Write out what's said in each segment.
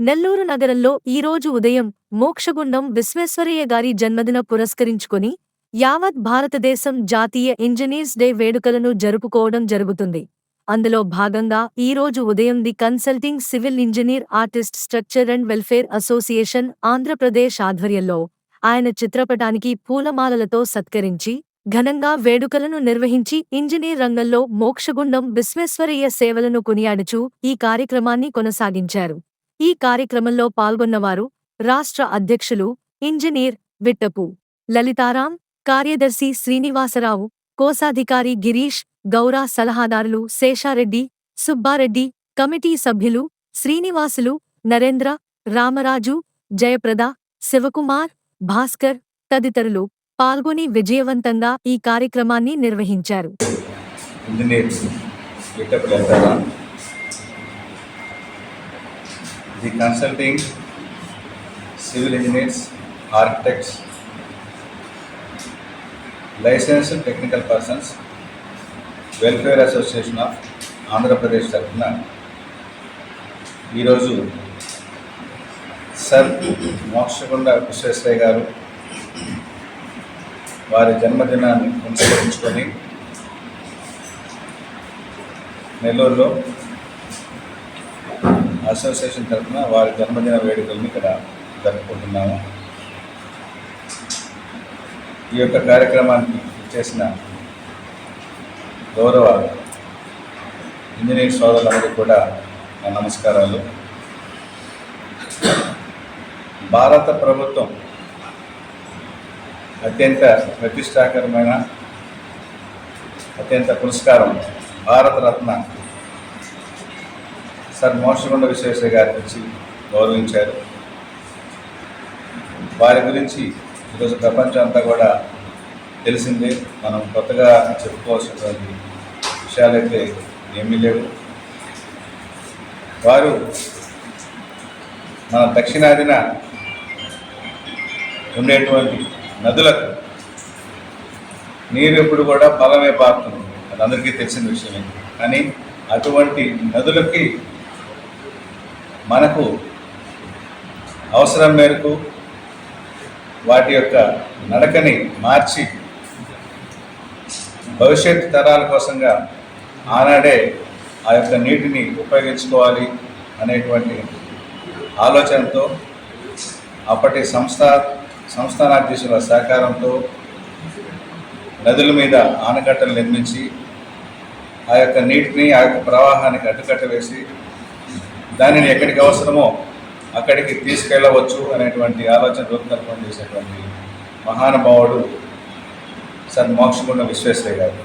నెల్లూరు నగరంలో ఈరోజు ఉదయం మోక్షగుండం విశ్వేశ్వరయ్య గారి జన్మదిన పురస్కరించుకొని యావత్ భారతదేశం జాతీయ ఇంజనీర్స్ డే వేడుకలను జరుపుకోవడం జరుగుతుంది. అందులో భాగంగా ఈరోజు ఉదయం the consulting civil engineer artist structure and welfare association Andhra Pradesh ఆధ్వర్యంలో ఆయన చిత్రపటానికి పూలమాలలతో సత్కరించి ఘనంగా వేడుకలను నిర్వహించి ఇంజనీర్ రంగంలో మోక్షగుండం విశ్వేశ్వరయ్య సేవలను కొనియాడుచూ ఈ కార్యక్రమాన్ని కొనసాగించారు. ఈ కార్యక్రమంలో పాల్గొన్నవారు రాష్ట్ర అధ్యక్షులు ఇంజనీర్ విట్టపు లలితారాం, కార్యదర్శి శ్రీనివాసరావు, కోశాధికారి గిరీష్, గౌరా సలహాదారులు శేషారెడ్డి, సుబ్బారెడ్డి, కమిటీ సభ్యులు శ్రీనివాసులు, నరేంద్ర, రామరాజు, జయప్రద, శివకుమార్, భాస్కర్ తదితరులు పాల్గొని విజయవంతంగా ఈ కార్యక్రమాన్ని నిర్వహించారు. The consulting civil engineers, architects, licensed technical persons, welfare association of Andhra Pradesh తరఫున ఈరోజు సర్ మోక్షగుండ విశ్వేశ్వరయ్య గారు వారి జన్మదినాన్ని పురస్కరించుకొని నెల్లూరులో అసోసియేషన్ తరఫున వారి జన్మదిన వేడుకలను ఇక్కడ జరుపుకుంటున్నాము. ఈ యొక్క కార్యక్రమానికి చేసిన గౌరవ ఇంజనీర్ సోదరులందరికీ కూడా నా నమస్కారాలు. భారత ప్రభుత్వం అత్యంత ప్రతిష్టాకరమైన అత్యంత పురస్కారం భారతరత్న సర్ మోక్షగుండ విశ్వేశ్వరయ్య గారి గురించి గౌరవించారు. వారి గురించి ఈరోజు ప్రపంచం అంతా కూడా తెలిసిందే. మనం కొత్తగా చెప్పుకోవాల్సినటువంటి విషయాలైతే ఏమీ లేవు. వారు మన దక్షిణాదిన ఉండేటువంటి నదులకు నీరు ఎప్పుడు కూడా బలమే పారుతుంది, అది అందరికీ తెలిసిన విషయమే. కానీ అటువంటి నదులకి మనకు అవసరం మేరకు వాటి యొక్క నడకని మార్చి భవిష్యత్ తరాల కోసంగా ఆనాడే ఆ యొక్క నీటిని ఉపయోగించుకోవాలి అనేటువంటి ఆలోచనతో అప్పటి సంస్థానాధీశుల సహకారంతో నదుల మీద ఆనకట్టలు నిర్మించి ఆ యొక్క నీటిని ఆ యొక్క ప్రవాహానికి అడ్డుకట్ట వేసి దానిని ఎక్కడికి అవసరమో అక్కడికి తీసుకెళ్ళవచ్చు అనేటువంటి ఆలోచన రూపకల్పన చేసేటువంటి మహానుభావుడు సర్ మోక్షగుండ విశ్వేశ్వరయ్య గారు.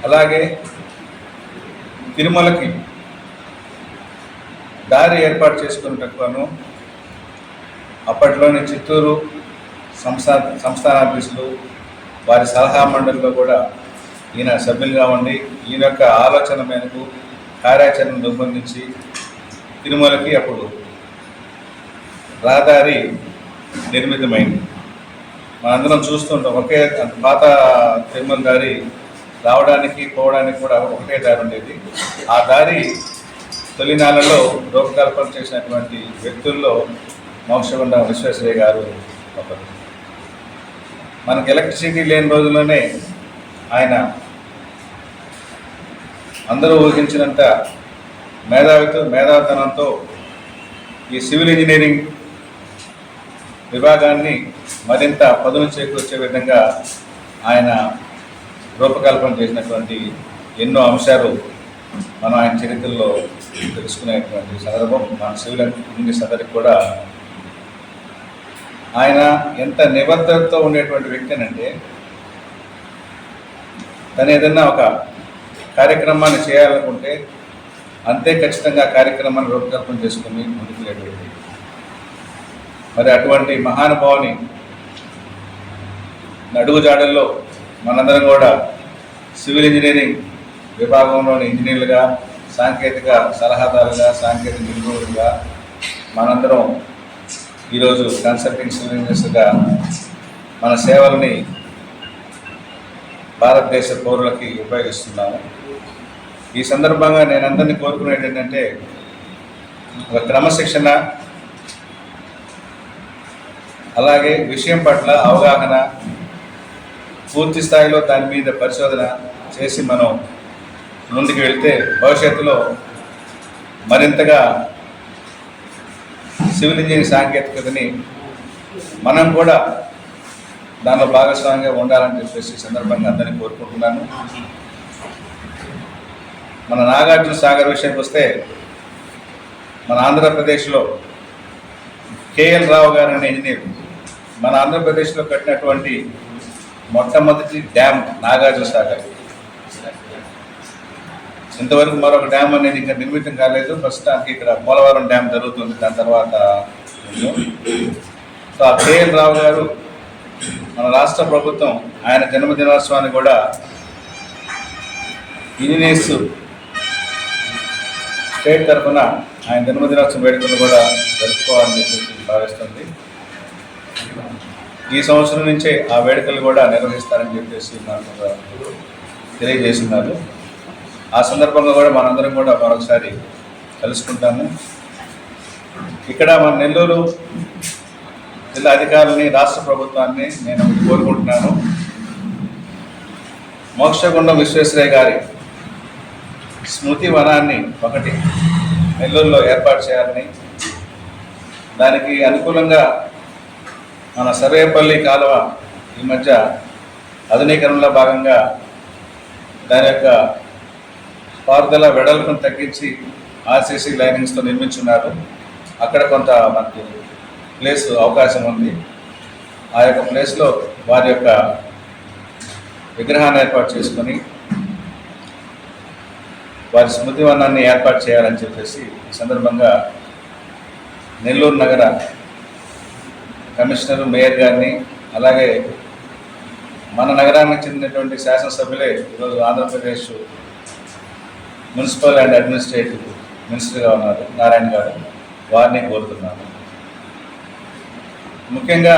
అలాగే తిరుమలకి దారి ఏర్పాటు చేసుకున్నట్టుగాను అప్పట్లోని చిత్తూరు సంస్థానాధీశులు వారి సలహా మండలిలో కూడా ఈయన సభ్యులుగా ఉండి ఈయన యొక్క ఆలోచన మేరకు కార్యాచరణ రూపొందించి తిరుమలకి అప్పుడు రహదారి నిర్మితమైంది. మనందరం చూస్తుంటాం. ఒకే పాత తిరుమల దారి రావడానికి పోవడానికి కూడా ఒకటే దారి ఉండేది. ఆ దారి తొలినాళ్ళలో రూపకల్పన చేసినటువంటి వ్యక్తుల్లో మోక్షగుండ విశ్వేశ్వరయ్య గారు ఒకరు. మనకు ఎలక్ట్రిసిటీ లేని రోజుల్లోనే ఆయన అందరూ ఊహించినంత మేధావితనంతో ఈ సివిల్ ఇంజనీరింగ్ విభాగాన్ని మరింత పదును చేకూర్చే విధంగా ఆయన రూపకల్పన చేసినటువంటి ఎన్నో అంశాలు మనం ఆయన చరిత్రలో తెలుసుకునేటువంటి సందర్భం మన సివిల్ ఇంజనీర్స్ అందరికి కూడా. ఆయన ఎంత నిబద్ధతతో ఉండేటువంటి వ్యక్తి అంటే తను ఏదన్నా ఒక కార్యక్రమాన్ని చేయాలనుకుంటే అంతే ఖచ్చితంగా కార్యక్రమాన్ని రూపకల్పన చేసుకుని ముందుకెళ్ళేటువంటి మరి అటువంటి మహానుభావుని అడుగుజాడల్లో మనందరం కూడా సివిల్ ఇంజనీరింగ్ విభాగంలోని ఇంజనీర్లుగా, సాంకేతిక సలహాదారులుగా, సాంకేతిక నిపుణులుగా మనందరం ఈరోజు కన్సల్టింగ్ సివిల్ ఇంజనీర్స్గా మన సేవల్ని భారతదేశ పౌరులకి ఉపయోగిస్తున్నాము. ఈ సందర్భంగా నేను అందరినీ కోరుకునేది ఏంటంటే ఒక క్రమశిక్షణ, అలాగే విషయం పట్ల అవగాహన, పూర్తి స్థాయిలో దాని మీద పరిశోధన చేసి మనం ముందుకు వెళ్తే భవిష్యత్తులో మరింతగా సివిల్ ఇంజనీరింగ్ సాంకేతికతని మనం కూడా దానిలో భాగస్వామిగా ఉండాలని చెప్పేసి సందర్భంగా అందరినీ కోరుకుంటున్నాను. మన నాగార్జున సాగర్ విషయానికి వస్తే మన ఆంధ్రప్రదేశ్లో కేఎల్ రావు గారు అనే ఇంజనీర్ మన ఆంధ్రప్రదేశ్లో కట్టినటువంటి మొట్టమొదటి డ్యామ్ నాగార్జున సాగర్. ఇంతవరకు మరొక డ్యామ్ అనేది ఇంకా నిర్మితం కాలేదు. ప్రస్తుతానికి ఇక్కడ పోలవరం డ్యామ్ జరుగుతుంది. దాని తర్వాత సో ఆ కేఎల్ రావు గారు మన రాష్ట్ర ప్రభుత్వం ఆయన జన్మదినోత్సవాన్ని కూడా ఇంజనీర్స్ స్టేట్ తరఫున ఆయన జన్మదినోత్సవం వేడుకలు కూడా జరుపుకోవాలని చెప్పి భావిస్తుంది. ఈ సంవత్సరం నుంచే ఆ వేడుకలు కూడా నిర్వహిస్తారని చెప్పేసి నాకు తెలియజేస్తున్నారు. ఆ సందర్భంగా కూడా మనందరం కూడా మరొకసారి కలుసుకుంటాము. ఇక్కడ మన నెల్లూరు జిల్లా అధికారులని, రాష్ట్ర ప్రభుత్వాన్ని నేను కోరుకుంటున్నాను. మోక్షగుండం విశ్వేశ్వరయ్య గారి స్మృతి వనాన్ని ఒకటి నెల్లూరులో ఏర్పాటు చేయాలని, దానికి అనుకూలంగా మన సర్వేపల్లి కాలువ ఈ మధ్య ఆధునీకరణలో భాగంగా దాని యొక్క పారుదల వెడల్పును తగ్గించి ఆర్సీసీ లైనింగ్స్తో నిర్మించున్నారు. అక్కడ కొంత మనకు ప్లేస్ అవకాశం ఉంది. ఆ యొక్క ప్లేస్లో వారి యొక్క విగ్రహాన్ని ఏర్పాటు చేసుకొని వారి స్మృతి వనాన్ని ఏర్పాటు చేయాలని చెప్పేసి ఈ సందర్భంగా నెల్లూరు నగర కమిషనరు, మేయర్ గారిని, అలాగే మన నగరానికి చెందినటువంటి శాసనసభ్యులే ఈరోజు ఆంధ్రప్రదేశ్ మున్సిపల్ అండ్ అడ్మినిస్ట్రేటివ్ మినిస్టర్గా ఉన్నారు నారాయణ గారు, వారిని కోరుతున్నాను. ముఖ్యంగా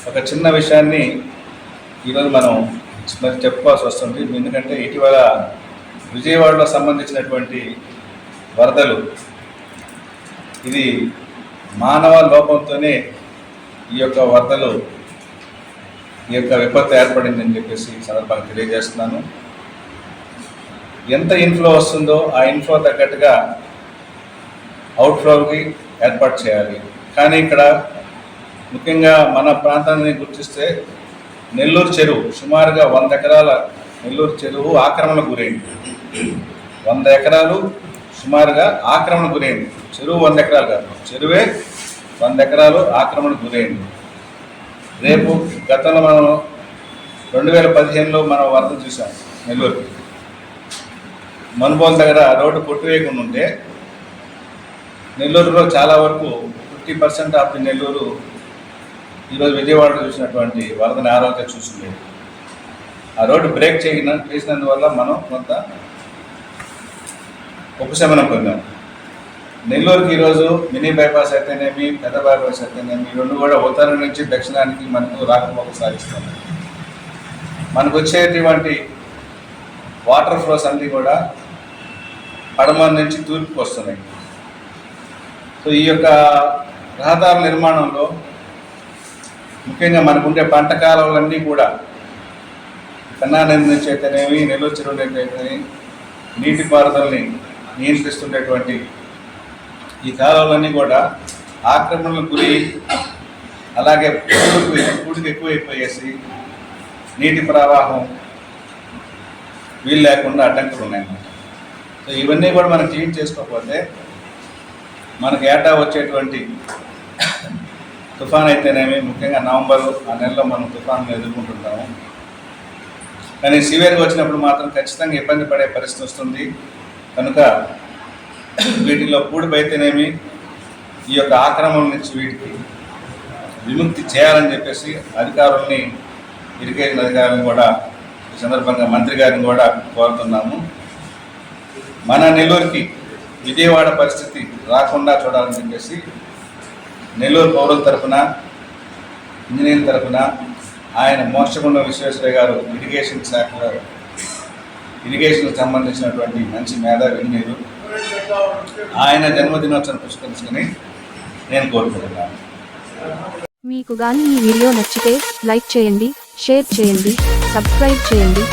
ఒక చిన్న విషయాన్ని ఈరోజు మనం చెప్పుకోవాల్సి వస్తుంది. ఎందుకంటే ఇటీవల విజయవాడలో సంబంధించినటువంటి వరదలు, ఇది మానవ లోపంతోనే ఈ యొక్క వరదలు, ఈ యొక్క విపత్తు ఏర్పడిందని చెప్పేసి సందర్భంగా తెలియజేస్తున్నాను. ఎంత ఇన్ఫ్లో వస్తుందో ఆ ఇన్ఫ్లో తగ్గట్టుగా అవుట్ఫ్లోకి ఏర్పాటు చేయాలి. కానీ ఇక్కడ ముఖ్యంగా మన ప్రాంతాన్ని గుర్తిస్తే నెల్లూరు చెరువు సుమారుగా 100 ఎకరాల నెల్లూరు చెరువు ఆక్రమణకు గురైంది. 100 ఎకరాలు సుమారుగా ఆక్రమణకు గురైంది. చెరువు 100 ఎకరాలు కాదు, చెరువే 100 ఎకరాలు ఆక్రమణకు గురైంది. రేపు గతంలో మనం 2015లో మనం వరద చూసాం. నెల్లూరుకి మనుబోలు దగ్గర రోడ్డు కొట్టివేయకుండా ఉంటే నెల్లూరులో చాలా వరకు 50% ఆఫ్ ది నెల్లూరు ఈరోజు విజయవాడలో చూసినటువంటి వరదని ఆరోగ్యం చూసింది. ఆ రోడ్డు బ్రేక్ చేసినందువల్ల మనం కొంత ఉపశమనం పొందాం. నెల్లూరుకి ఈరోజు మినీ బైపాస్ అయితేనేమి, పెద్ద బైపాస్ అయితేనేమి, రెండు కూడా ఉత్తరం నుంచి దక్షిణానికి మనకు రాకపోక సాగిస్తాం. మనకు వచ్చేటువంటి వాటర్ ఫ్లోస్ అన్నీ కూడా పడమర నుంచి తూర్పుకు వస్తున్నాయి. సో ఈ యొక్క రహదారుల నిర్మాణంలో ముఖ్యంగా మనకుండే పంట కాలువలన్నీ కూడా కన్నా నది నుంచి అయితేనేమి, నెల్లూరు చెరువు నుంచి అయితేనేమి నీటిపారుదలని నియంత్రిస్తుండేటువంటి ఈ కాలువలన్నీ కూడా ఆక్రమణలకు గురి, అలాగే పూడికి ఎక్కువైపోయేసి నీటి ప్రవాహం వీలు లేకుండా అడ్డంకులు ఉన్నాయన్నమాట. సో ఇవన్నీ కూడా మనం క్లీన్ చేసుకోకపోతే మనకు ఏటా వచ్చేటువంటి తుఫాన్ అయితేనేమి, ముఖ్యంగా నవంబరు ఆ నెలలో మనం తుఫాన్లు ఎదుర్కొంటుంటాము. కానీ సివియర్గా వచ్చినప్పుడు మాత్రం ఖచ్చితంగా ఇబ్బంది పడే పరిస్థితి వస్తుంది. కనుక వీటిలో పూడిపైతేనేమి ఈ యొక్క ఆక్రమణ నుంచి వీటికి విముక్తి చేయాలని చెప్పేసి అధికారుల్ని, ఇరిగేషన్ అధికారులను కూడా ఈ సందర్భంగా మంత్రి గారిని కూడా కోరుతున్నాము. మన నెల్లూరుకి విజయవాడ పరిస్థితి రాకుండా చూడాలని చెప్పేసి నెల్లూరు పౌరుల తరఫున, ఇంజనీర్ల తరఫున ఆయన మోక్షగుండం విశ్వేశ్వరయ్య గారు ఇరిగేషన్ శాఖలో ఇరిగేషన్కి సంబంధించినటువంటి మంచి మేధావి ఇంజనీరు, ఆయన జన్మదినోత్సవం పురస్కరించుకొని నేను కోరుకుంటున్నాను. మీకు గాని ఈ వీడియో నచ్చితే లైక్ చేయండి, షేర్ చేయండి, సబ్స్క్రైబ్ చేయండి.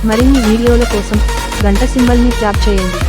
మరిన్ని వీడియోల కోసం గంట సింబల్ని ట్యాప్ చేయండి.